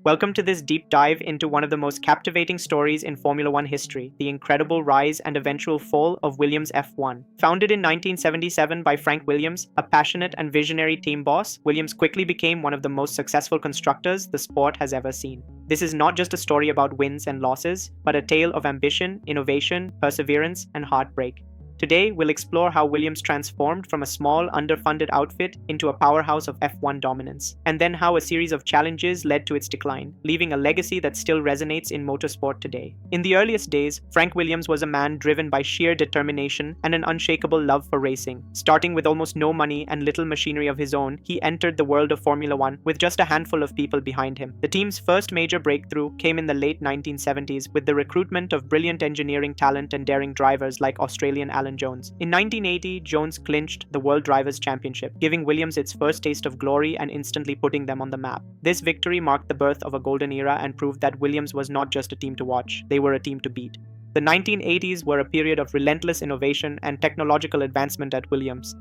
Welcome to this deep dive into one of the most captivating stories in Formula One history, the incredible rise and eventual fall of Williams F1. Founded in 1977 by Frank Williams, a passionate and visionary team boss, Williams quickly became one of the most successful constructors the sport has ever seen. This is not just a story about wins and losses, but a tale of ambition, innovation, perseverance, and heartbreak. Today, we'll explore how Williams transformed from a small, underfunded outfit into a powerhouse of F1 dominance, and then how a series of challenges led to its decline, leaving a legacy that still resonates in motorsport today. In the earliest days, Frank Williams was a man driven by sheer determination and an unshakable love for racing. Starting with almost no money and little machinery of his own, he entered the world of Formula One with just a handful of people behind him. The team's first major breakthrough came in the late 1970s with the recruitment of brilliant engineering talent and daring drivers like Australian Alan Jones. In 1980, Jones clinched the World Drivers' Championship, giving Williams its first taste of glory and instantly putting them on the map. This victory marked the birth of a golden era and proved that Williams was not just a team to watch, they were a team to beat. The 1980s were a period of relentless innovation and technological advancement at Williams.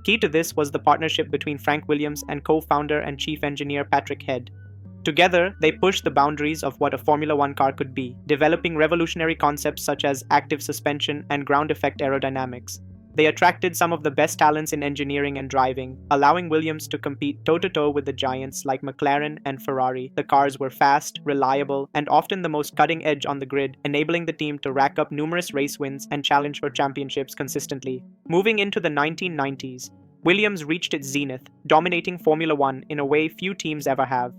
Key to this was the partnership between Frank Williams and co-founder and chief engineer Patrick Head. Together, they pushed the boundaries of what a Formula One car could be, developing revolutionary concepts such as active suspension and ground effect aerodynamics. They attracted some of the best talents in engineering and driving, allowing Williams to compete toe-to-toe with the giants like McLaren and Ferrari. The cars were fast, reliable, and often the most cutting edge on the grid, enabling the team to rack up numerous race wins and challenge for championships consistently. Moving into the 1990s, Williams reached its zenith, dominating Formula One in a way few teams ever have.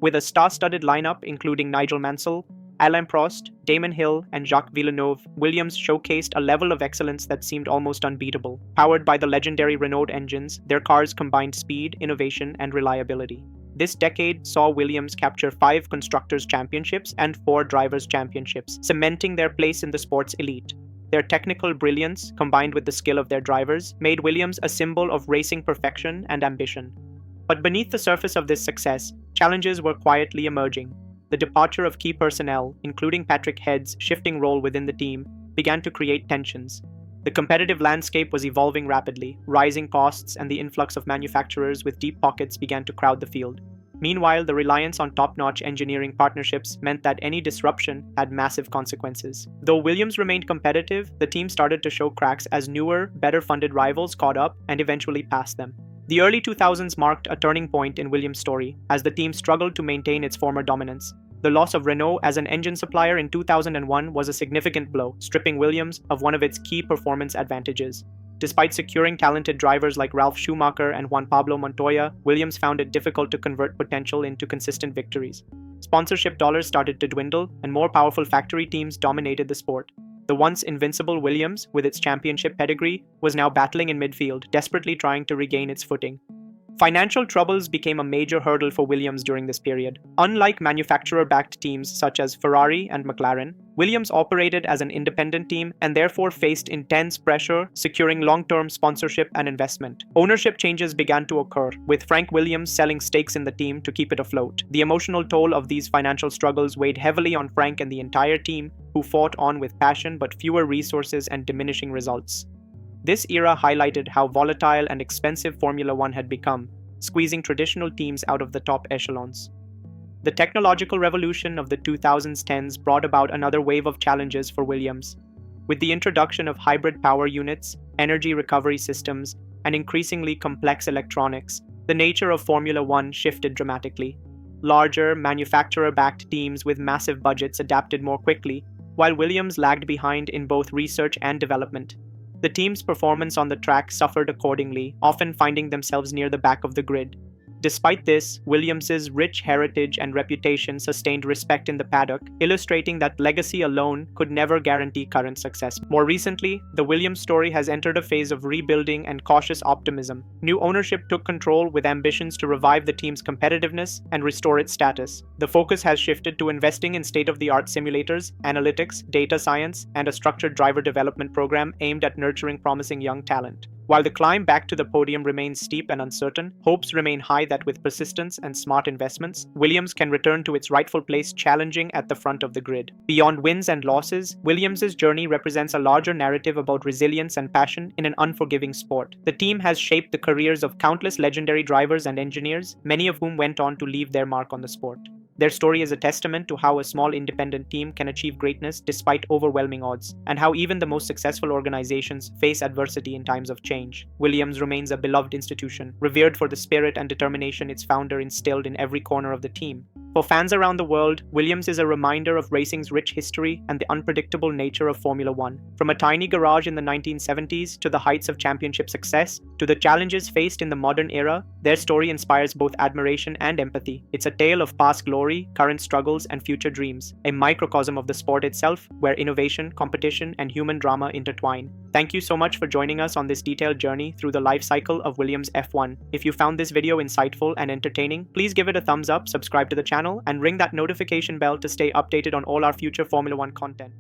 With a star-studded lineup including Nigel Mansell, Alain Prost, Damon Hill, and Jacques Villeneuve, Williams showcased a level of excellence that seemed almost unbeatable. Powered by the legendary Renault engines, their cars combined speed, innovation, and reliability. This decade saw Williams capture 5 Constructors' Championships and 4 Drivers' Championships, cementing their place in the sport's elite. Their technical brilliance, combined with the skill of their drivers, made Williams a symbol of racing perfection and ambition. But beneath the surface of this success, challenges were quietly emerging. The departure of key personnel, including Patrick Head's shifting role within the team, began to create tensions. The competitive landscape was evolving rapidly. Rising costs and the influx of manufacturers with deep pockets began to crowd the field. Meanwhile, the reliance on top-notch engineering partnerships meant that any disruption had massive consequences. Though Williams remained competitive, the team started to show cracks as newer, better-funded rivals caught up and eventually passed them. The early 2000s marked a turning point in Williams' story, as the team struggled to maintain its former dominance. The loss of Renault as an engine supplier in 2001 was a significant blow, stripping Williams of one of its key performance advantages. Despite securing talented drivers like Ralf Schumacher and Juan Pablo Montoya, Williams found it difficult to convert potential into consistent victories. Sponsorship dollars started to dwindle, and more powerful factory teams dominated the sport. The once invincible Williams, with its championship pedigree, was now battling in midfield, desperately trying to regain its footing. Financial troubles became a major hurdle for Williams during this period. Unlike manufacturer-backed teams such as Ferrari and McLaren, Williams operated as an independent team and therefore faced intense pressure securing long-term sponsorship and investment. Ownership changes began to occur, with Frank Williams selling stakes in the team to keep it afloat. The emotional toll of these financial struggles weighed heavily on Frank and the entire team, who fought on with passion but fewer resources and diminishing results. This era highlighted how volatile and expensive Formula One had become, squeezing traditional teams out of the top echelons. The technological revolution of the 2010s brought about another wave of challenges for Williams. With the introduction of hybrid power units, energy recovery systems, and increasingly complex electronics, the nature of Formula One shifted dramatically. Larger, manufacturer-backed teams with massive budgets adapted more quickly, while Williams lagged behind in both research and development. The team's performance on the track suffered accordingly, often finding themselves near the back of the grid. Despite this, Williams's rich heritage and reputation sustained respect in the paddock, illustrating that legacy alone could never guarantee current success. More recently, the Williams story has entered a phase of rebuilding and cautious optimism. New ownership took control with ambitions to revive the team's competitiveness and restore its status. The focus has shifted to investing in state-of-the-art simulators, analytics, data science, and a structured driver development program aimed at nurturing promising young talent. While the climb back to the podium remains steep and uncertain, hopes remain high that with persistence and smart investments, Williams can return to its rightful place, challenging at the front of the grid. Beyond wins and losses, Williams's journey represents a larger narrative about resilience and passion in an unforgiving sport. The team has shaped the careers of countless legendary drivers and engineers, many of whom went on to leave their mark on the sport. Their story is a testament to how a small independent team can achieve greatness despite overwhelming odds, and how even the most successful organizations face adversity in times of change. Williams remains a beloved institution, revered for the spirit and determination its founder instilled in every corner of the team. For fans around the world, Williams is a reminder of racing's rich history and the unpredictable nature of Formula One. From a tiny garage in the 1970s to the heights of championship success, to the challenges faced in the modern era, their story inspires both admiration and empathy. It's a tale of past glory, current struggles, and future dreams, a microcosm of the sport itself, where innovation, competition, and human drama intertwine. Thank you so much for joining us on this detailed journey through the life cycle of Williams F1. If you found this video insightful and entertaining, please give it a thumbs up, subscribe to the channel, and ring that notification bell to stay updated on all our future Formula One content.